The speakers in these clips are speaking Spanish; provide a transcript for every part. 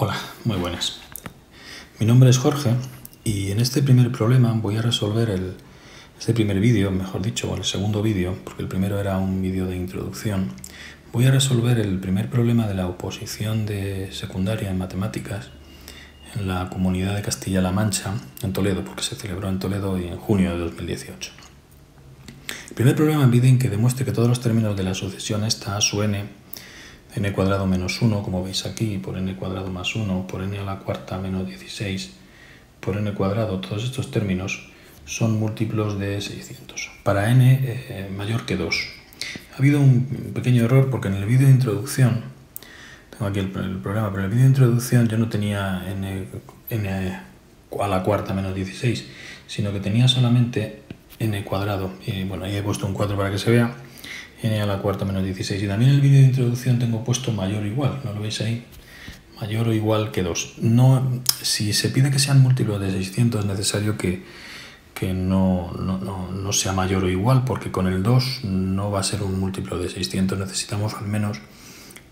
Hola, muy buenas. Mi nombre es Jorge y en este primer problema voy a resolver este primer vídeo, mejor dicho, el segundo vídeo, porque el primero era un vídeo de introducción. Voy a resolver el primer problema de la oposición de secundaria en matemáticas en la Comunidad de Castilla-La Mancha, en Toledo, porque se celebró en Toledo en junio de 2018. El primer problema me pide en que demuestre que todos los términos de la sucesión esta a su n cuadrado menos 1, como veis aquí, por n cuadrado más 1, por n a la cuarta menos 16, por n cuadrado, todos estos términos son múltiplos de 600. Para n mayor que 2. Ha habido un pequeño error porque en el vídeo de introducción, tengo aquí el problema, pero en el vídeo de introducción yo no tenía n a la cuarta menos 16, sino que tenía solamente n cuadrado. Y bueno, ahí he puesto un 4 para que se vea. N a la cuarta menos 16. Y también en el vídeo de introducción tengo puesto mayor o igual, ¿no lo veis ahí? Mayor o igual que 2. No, si se pide que sean múltiplos de 600 es necesario que no sea mayor o igual, porque con el 2 no va a ser un múltiplo de 600. Necesitamos al menos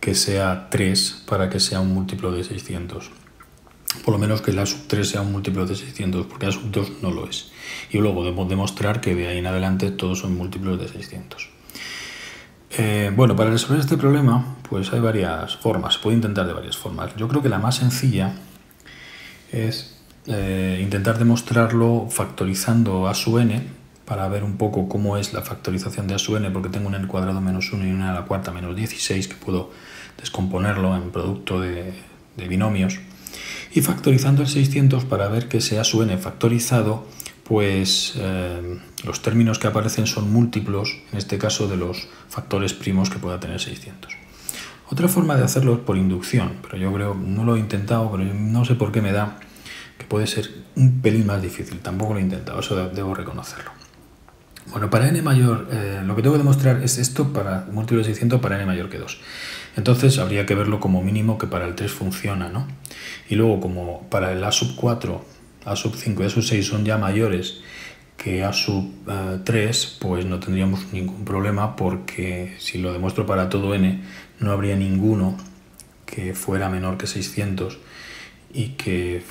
que sea 3 para que sea un múltiplo de 600. Por lo menos que la sub 3 sea un múltiplo de 600, porque la sub 2 no lo es. Y luego debemos demostrar que de ahí en adelante todos son múltiplos de 600. Bueno, para resolver este problema, pues hay varias formas, se puede intentar de varias formas. Yo creo que la más sencilla es intentar demostrarlo factorizando a su n, para ver un poco cómo es la factorización de a su n, porque tengo un n cuadrado menos 1 y un n a la cuarta menos 16, que puedo descomponerlo en producto de binomios, y factorizando el 600 para ver que sea su n factorizado, pues los términos que aparecen son múltiplos, en este caso de los factores primos que pueda tener 600. Otra forma de hacerlo es por inducción, pero yo creo, no lo he intentado, pero no sé por qué me da que puede ser un pelín más difícil. Tampoco lo he intentado, eso debo reconocerlo. Bueno, para n mayor, lo que tengo que demostrar es esto para múltiplo de 600 para n mayor que 2. Entonces habría que verlo como mínimo que para el 3 funciona, ¿no? Y luego como para el a sub 4, a sub 5 y a sub 6 son ya mayores que a sub 3, pues no tendríamos ningún problema, porque si lo demuestro para todo n, no habría ninguno que fuera menor que 600 y que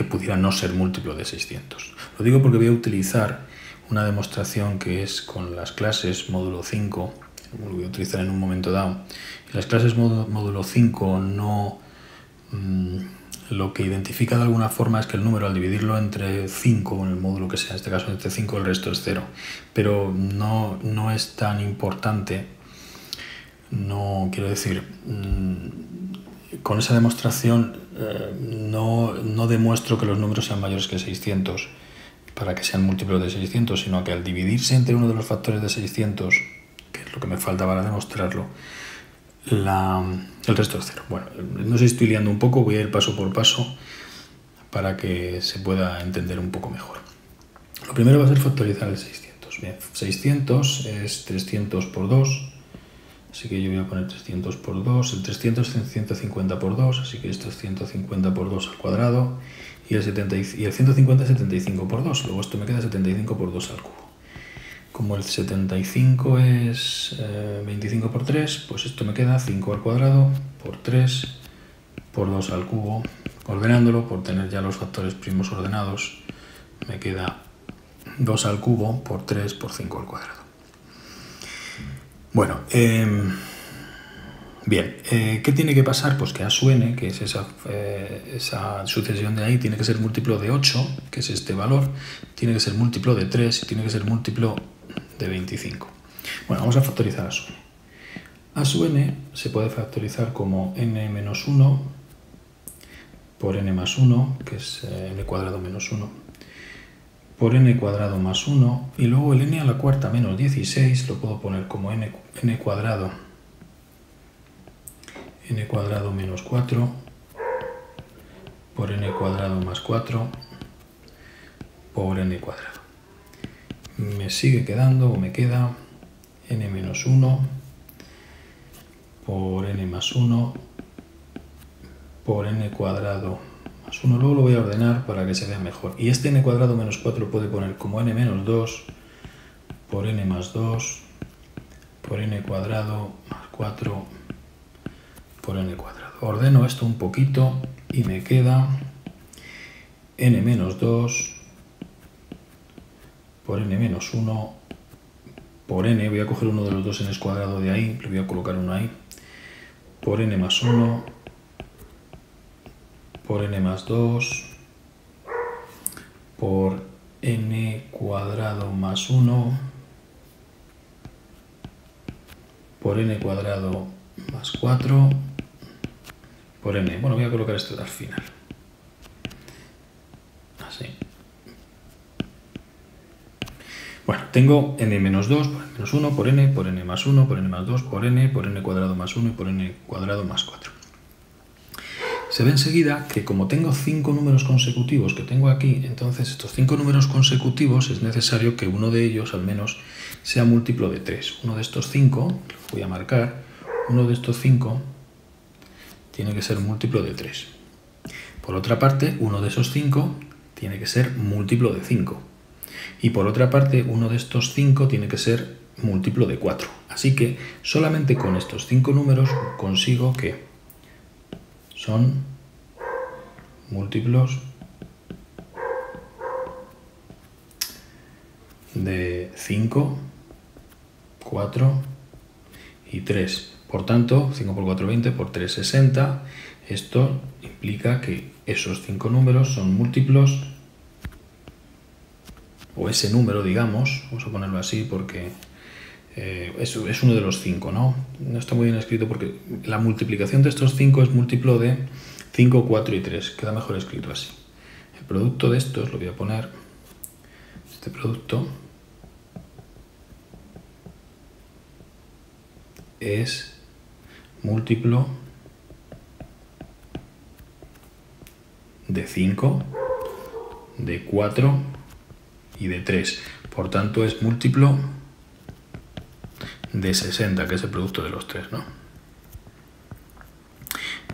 pudiera no ser múltiplo de 600. Lo digo porque voy a utilizar una demostración que es con las clases módulo 5, lo voy a utilizar en un momento dado. Y las clases módulo 5 no... lo que identifica de alguna forma es que el número, al dividirlo entre 5, en el módulo que sea, en este caso entre 5, el resto es 0. Pero no es tan importante, no quiero decir, con esa demostración no demuestro que los números sean mayores que 600 para que sean múltiplos de 600, sino que al dividirse entre uno de los factores de 600, que es lo que me falta para demostrarlo, el resto es 0. Bueno, no sé si estoy liando un poco, voy a ir paso por paso para que se pueda entender un poco mejor. Lo primero va a ser factorizar el 600. Bien, 600 es 300 por 2, así que yo voy a poner 300 por 2. El 300 es 150 por 2, así que esto es 150 por 2 al cuadrado. Y el 150 es 75 por 2, luego esto me queda 75 por 2 al cubo. Como el 75 es 25 por 3, pues esto me queda 5 al cuadrado por 3 por 2 al cubo. Ordenándolo, por tener ya los factores primos ordenados, me queda 2 al cubo por 3 por 5 al cuadrado. Bueno, bien, ¿qué tiene que pasar? Pues que a su n, que es esa sucesión de ahí, tiene que ser múltiplo de 8, que es este valor, tiene que ser múltiplo de 3 y tiene que ser múltiplo de 25. Bueno, vamos a factorizar a su n. A su n se puede factorizar como n menos 1 por n más 1, que es n cuadrado menos 1, por n cuadrado más 1, y luego el n a la cuarta menos 16 lo puedo poner como n cuadrado menos 4 por n cuadrado más 4 por n cuadrado. Me sigue quedando, o me queda, n menos 1 por n más 1 por n cuadrado más 1. Luego lo voy a ordenar para que se vea mejor. Y este n cuadrado menos 4 lo puede poner como n menos 2 por n más 2 por n cuadrado más 4 por n cuadrado. Ordeno esto un poquito y me queda n menos 2 por n menos 1 por n, voy a coger uno de los dos n's cuadrado de ahí, le voy a colocar uno ahí, por n más 1 por n más 2 por n cuadrado más 1 por n cuadrado más 4 por n. Bueno, voy a colocar esto al final. Así. Bueno, tengo n menos 2 por n menos 1 por n más 1 por n más 2 por n cuadrado más 1 y por n cuadrado más 4. Se ve enseguida que como tengo 5 números consecutivos que tengo aquí, entonces estos 5 números consecutivos es necesario que uno de ellos al menos sea múltiplo de 3. Uno de estos 5, lo voy a marcar, uno de estos 5 tiene que ser múltiplo de 3. Por otra parte, uno de esos 5 tiene que ser múltiplo de 5. Y por otra parte, uno de estos 5 tiene que ser múltiplo de 4. Así que solamente con estos 5 números consigo que son múltiplos de 5, 4 y 3. Por tanto, 5 por 4, 20, por 3, 60. Esto implica que esos 5 números son múltiplos, o ese número, digamos, vamos a ponerlo así porque es uno de los 5, ¿no? No está muy bien escrito porque la multiplicación de estos 5 es múltiplo de 5, 4 y 3. Queda mejor escrito así. El producto de estos, lo voy a poner, este producto es múltiplo de 5, de 4 y de 3. Por tanto, es múltiplo de 60, que es el producto de los 3, ¿no?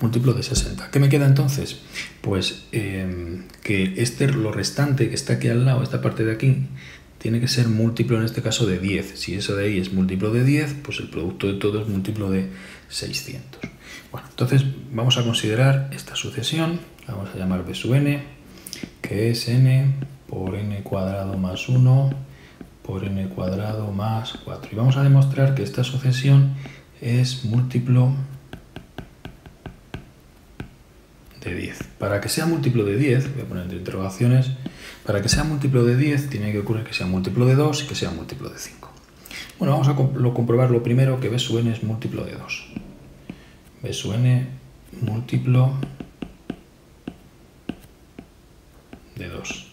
Múltiplo de 60. ¿Qué me queda entonces? Pues que lo restante que está aquí al lado, esta parte de aquí, tiene que ser múltiplo en este caso de 10. Si eso de ahí es múltiplo de 10, pues el producto de todo es múltiplo de 600. Bueno, entonces vamos a considerar esta sucesión, la vamos a llamar b sub n, que es n por n cuadrado más 1 por n cuadrado más 4. Y vamos a demostrar que esta sucesión es múltiplo de 10. Para que sea múltiplo de 10, voy a poner entre interrogaciones, para que sea múltiplo de 10 tiene que ocurrir que sea múltiplo de 2 y que sea múltiplo de 5. Bueno, vamos a comprobar lo primero, que b sub n es múltiplo de 2. b sub n múltiplo de 2.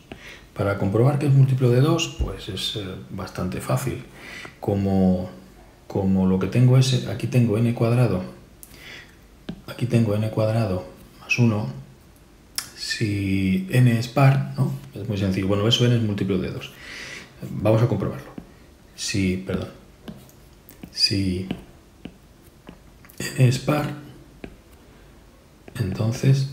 Para comprobar que es múltiplo de 2, pues es bastante fácil. Como lo que tengo es, aquí tengo n cuadrado más 1, si n es par, ¿no? Es muy sencillo. Bueno, b sub n es múltiplo de 2. Vamos a comprobarlo. Si n es par, entonces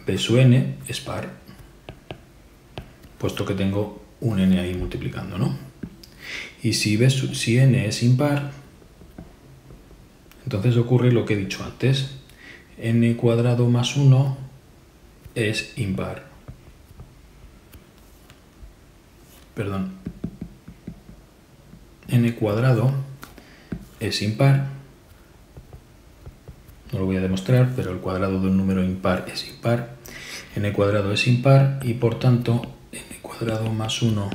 b sub n es par, puesto que tengo un n ahí multiplicando, ¿no? Y si n es impar, entonces ocurre lo que he dicho antes. N cuadrado más 1 es impar. Perdón. N cuadrado es impar. No lo voy a demostrar, pero el cuadrado de un número impar es impar. N cuadrado es impar y por tanto n cuadrado más 1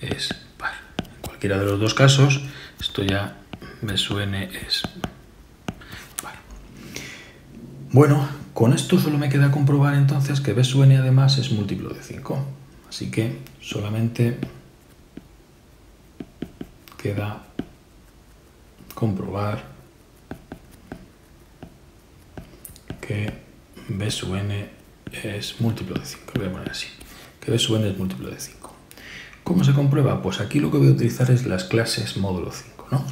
es par. En cualquiera de los dos casos, esto ya b sub n es par. Bueno, con esto solo me queda comprobar entonces que b sub n además es múltiplo de 5. Así que solamente queda comprobar que b sub n es múltiplo de 5. Voy a poner así, que b sub n es múltiplo de 5. ¿Cómo se comprueba? Pues aquí lo que voy a utilizar es las clases módulo 5, ¿no?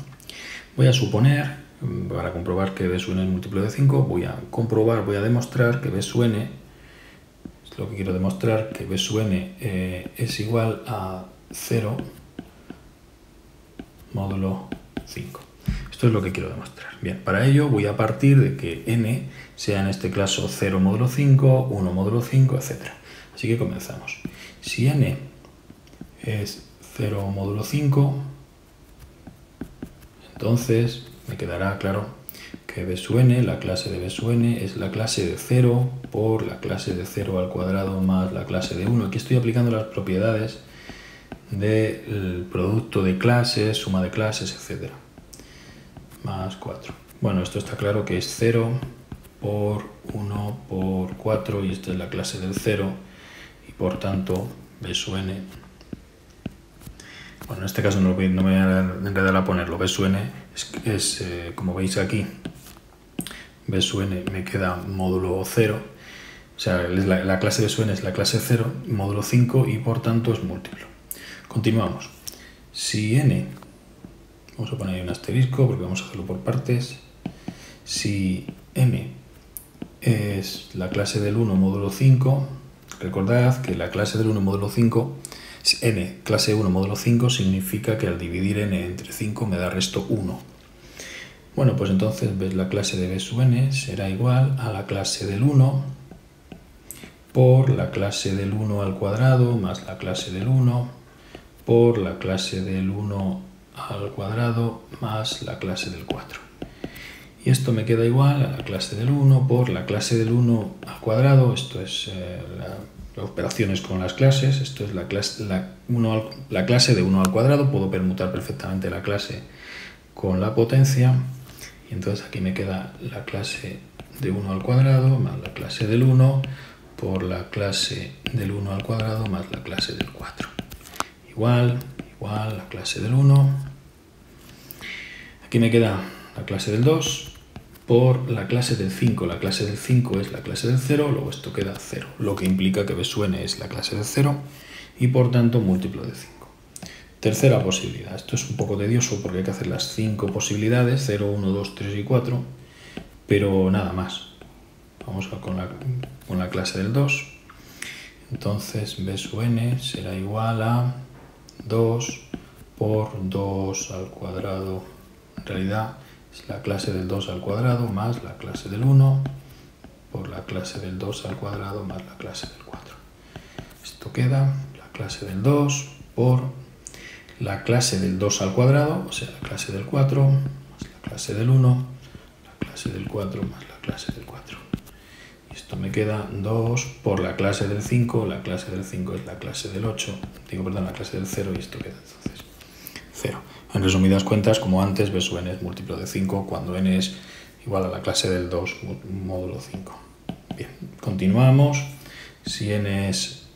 Voy a suponer, para comprobar que b sub n es múltiplo de 5, voy a demostrar que b sub n, es lo que quiero demostrar, que b sub n es igual a 0 módulo 5. Esto es lo que quiero demostrar. Bien, para ello voy a partir de que n sea en este caso 0 módulo 5, 1 módulo 5, etc. Así que comenzamos. Si n es 0 módulo 5, entonces me quedará claro que b sub n, la clase de b sub n, es la clase de 0 por la clase de 0 al cuadrado más la clase de 1. Aquí estoy aplicando las propiedades del producto de clases, suma de clases, etc. Más 4. Bueno, esto está claro que es 0 por 1 por 4 y esta es la clase del 0 y por tanto b sub n. Bueno, en este caso no me voy a enredar a ponerlo. B sub n es como veis aquí, b sub n me queda módulo 0, o sea, la clase b sub n es la clase 0, módulo 5 y por tanto es múltiplo. Continuamos. Si n, vamos a poner ahí un asterisco porque vamos a hacerlo por partes. Si n es la clase del 1 módulo 5, recordad que la clase del 1 módulo 5, n clase 1 módulo 5 significa que al dividir n entre 5 me da resto 1. Bueno, pues entonces ves la clase de b sub n será igual a la clase del 1 por la clase del 1 al cuadrado más la clase del 1 por la clase del 1 al cuadrado más la clase del 4. Y esto me queda igual a la clase del 1 por la clase del 1 al cuadrado, esto es las operaciones con las clases, esto es la clase de 1 al cuadrado, puedo permutar perfectamente la clase con la potencia, y entonces aquí me queda la clase de 1 al cuadrado más la clase del 1 por la clase del 1 al cuadrado más la clase del 4. Igual la clase del 1. Aquí me queda la clase del 2 por la clase del 5. La clase del 5 es la clase del 0, luego esto queda 0, lo que implica que b sub n es la clase del 0 y por tanto múltiplo de 5. Tercera posibilidad. Esto es un poco tedioso porque hay que hacer las 5 posibilidades, 0, 1, 2, 3 y 4, pero nada más. Vamos con la clase del 2. Entonces b sub n será igual a 2 por 2 al cuadrado. En realidad es la clase del 2 al cuadrado más la clase del 1 por la clase del 2 al cuadrado más la clase del 4. Esto queda la clase del 2 por la clase del 2 al cuadrado, o sea, la clase del 4 más la clase del 1, la clase del 4 más la clase del 4. Y esto me queda 2 por la clase del 5, la clase del 5 es la clase del 8, la clase del 0 y esto queda entonces 0. En resumidas cuentas, como antes, b sub n es múltiplo de 5 cuando n es igual a la clase del 2 módulo 5. Bien, continuamos. Si n es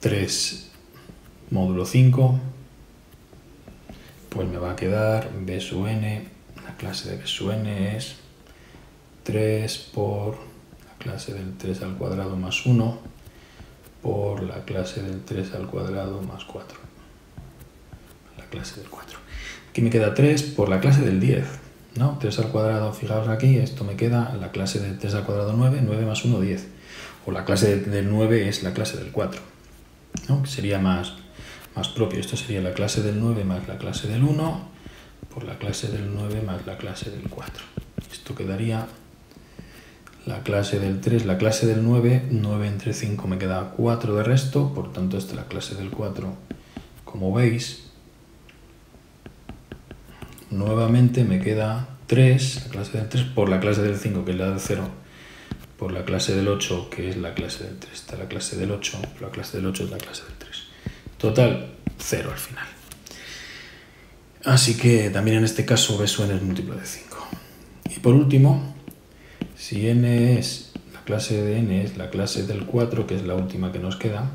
3 módulo 5, pues me va a quedar b sub n, la clase de b sub n es 3 por la clase del 3 al cuadrado más 1 por la clase del 3 al cuadrado más 4. La clase del 4. Aquí me queda 3 por la clase del 10, ¿no? 3 al cuadrado, fijaos aquí, esto me queda la clase del 3 al cuadrado 9, 9 más 1, 10. O la clase del 9 es la clase del 4, ¿no? Que sería más propio. Esto sería la clase del 9 más la clase del 1 por la clase del 9 más la clase del 4. Esto quedaría la clase del 3, la clase del 9, 9 entre 5 me queda 4 de resto, por tanto esta es la clase del 4, como veis. Nuevamente me queda 3, la clase del 3 por la clase del 5, que es la del 0, por la clase del 8, que es la clase del 3. Está la clase del 8, la clase del 8 es la clase del 3. Total, 0 al final. Así que también en este caso b sub n es múltiplo de 5. Y por último, si n es, la clase de n es la clase del 4, que es la última que nos queda,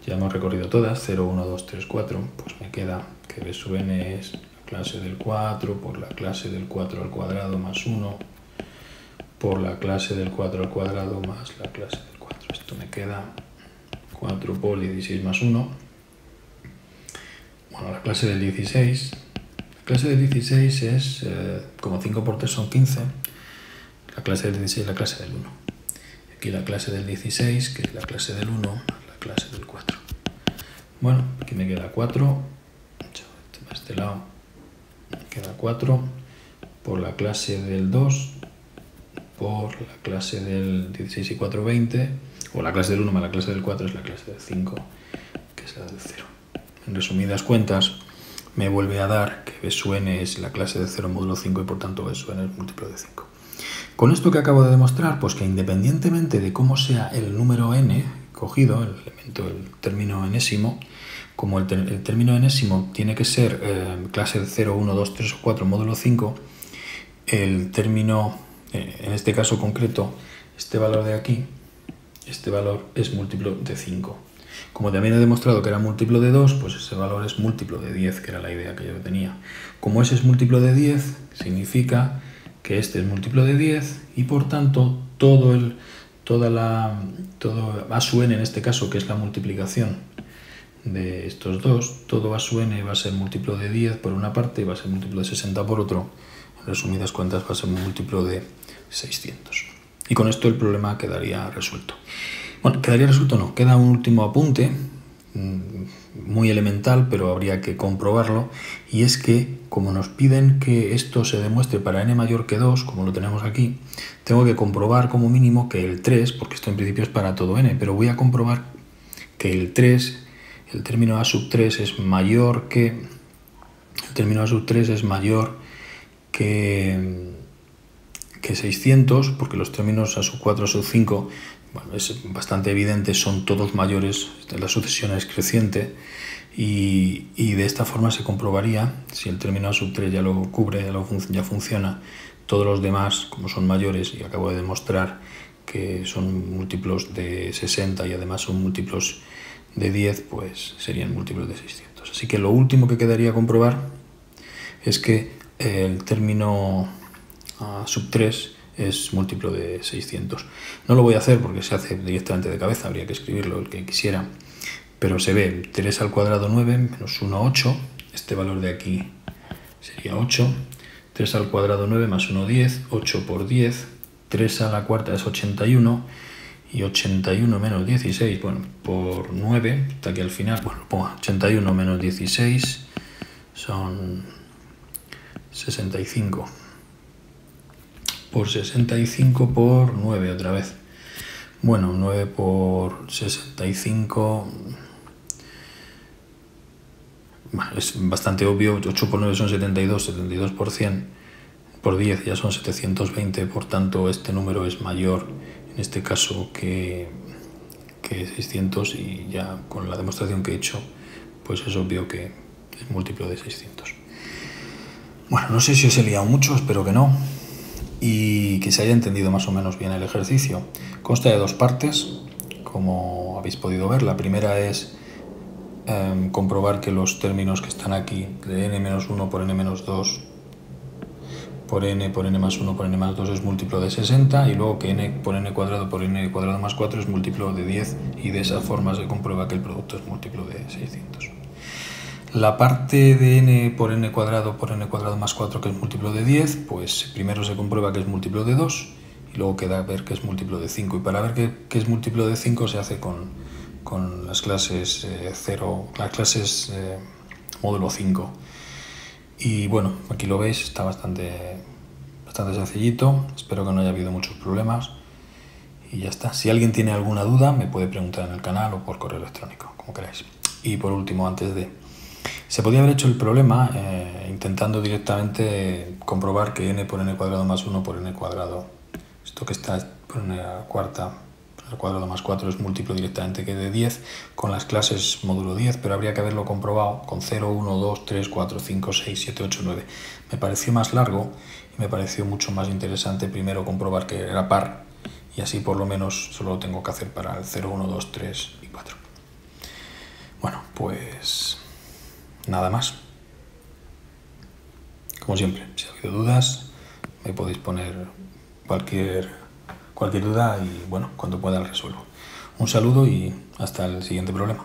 ya hemos recorrido todas, 0, 1, 2, 3, 4, pues me queda que b sub n es la clase del 4 por la clase del 4 al cuadrado más 1 por la clase del 4 al cuadrado más la clase del 4. Esto me queda 4 por 16 más 1. Bueno, la clase del 16. La clase del 16 es, como 5 por 3 son 15. La clase del 16 es la clase del 1. Aquí la clase del 16, que es la clase del 1, más la clase del 4. Bueno, aquí me queda 4. Este lado. queda 4 por la clase del 2 por la clase del 16 y 4, 20, o la clase del 1 más la clase del 4 es la clase del 5, que es la del 0. En resumidas cuentas, me vuelve a dar que b sub n es la clase de 0 módulo 5 y por tanto b sub n es múltiplo de 5. Con esto que acabo de demostrar, pues que independientemente de cómo sea el número n cogido, el elemento, el término enésimo, como el término enésimo tiene que ser clase de 0, 1, 2, 3 o 4 módulo 5, el término, en este caso concreto, este valor de aquí, este valor es múltiplo de 5. Como también he demostrado que era múltiplo de 2, pues ese valor es múltiplo de 10, que era la idea que yo tenía. Como ese es múltiplo de 10, significa que este es múltiplo de 10 y por tanto todo a sub n en este caso, que es la multiplicación de estos dos, todo a sub n va a ser múltiplo de 10 por una parte y va a ser múltiplo de 60 por otro. En resumidas cuentas va a ser múltiplo de 600. Y con esto el problema quedaría resuelto. Bueno, quedaría resuelto no, queda un último apunte, muy elemental, pero habría que comprobarlo, y es que, como nos piden que esto se demuestre para n mayor que 2, como lo tenemos aquí, tengo que comprobar como mínimo que el 3, porque esto en principio es para todo n, pero voy a comprobar que el 3, el término a sub 3 es mayor que, el término a sub 3 es mayor que 600, porque los términos a sub 4, a sub 5, bueno, es bastante evidente, son todos mayores, la sucesión es creciente y de esta forma se comprobaría, si el término a sub 3 ya lo cubre, ya funciona, todos los demás, como son mayores, y acabo de demostrar que son múltiplos de 60 y además son múltiplos de 10, pues serían múltiplos de 600. Así que lo último que quedaría comprobar es que el término a sub 3 es múltiplo de 600. No lo voy a hacer porque se hace directamente de cabeza, habría que escribirlo el que quisiera, pero se ve 3 al cuadrado 9 menos 1, 8, este valor de aquí sería 8, 3 al cuadrado 9 más 1, 10, 8 por 10, 3 a la cuarta es 81, y 81 menos 16, bueno, por 9, hasta aquí al final, bueno, pongo 81 menos 16 son 65. Por 65 por 9 otra vez. Bueno, 9 por 65... Bueno, es bastante obvio, 8 por 9 son 72, 72 por 100, por 10 ya son 720, por tanto este número es mayor en este caso que 600 y ya con la demostración que he hecho, pues es obvio que es múltiplo de 600. Bueno, no sé si os he liado mucho, espero que no, y que se haya entendido más o menos bien el ejercicio. Consta de dos partes, como habéis podido ver. La primera es comprobar que los términos que están aquí, de n-1 por n-2, por n más 1 por n más 2 es múltiplo de 60, y luego que n por n cuadrado más 4 es múltiplo de 10, y de esa forma se comprueba que el producto es múltiplo de 600. La parte de n por n cuadrado más 4, que es múltiplo de 10, pues primero se comprueba que es múltiplo de 2 y luego queda ver que es múltiplo de 5. Y para ver que es múltiplo de 5 se hace con las clases 0, las clases módulo 5. Y bueno, aquí lo veis, está bastante sencillito. Espero que no haya habido muchos problemas. Y ya está. Si alguien tiene alguna duda, me puede preguntar en el canal o por correo electrónico, como queráis. Y por último, antes de... Se podía haber hecho el problema intentando directamente comprobar que n por n cuadrado más 1 por n cuadrado, esto que está por n a la cuarta al cuadrado más 4 es múltiplo directamente que de 10 con las clases módulo 10, pero habría que haberlo comprobado con 0, 1, 2, 3, 4, 5, 6, 7, 8, 9. Me pareció más largo y me pareció mucho más interesante primero comprobar que era par, y así por lo menos solo lo tengo que hacer para el 0, 1, 2, 3 y 4. Bueno, pues nada más. Como siempre, si ha habido dudas, me podéis poner cualquier duda y bueno, cuando pueda la resuelvo. Un saludo y hasta el siguiente problema.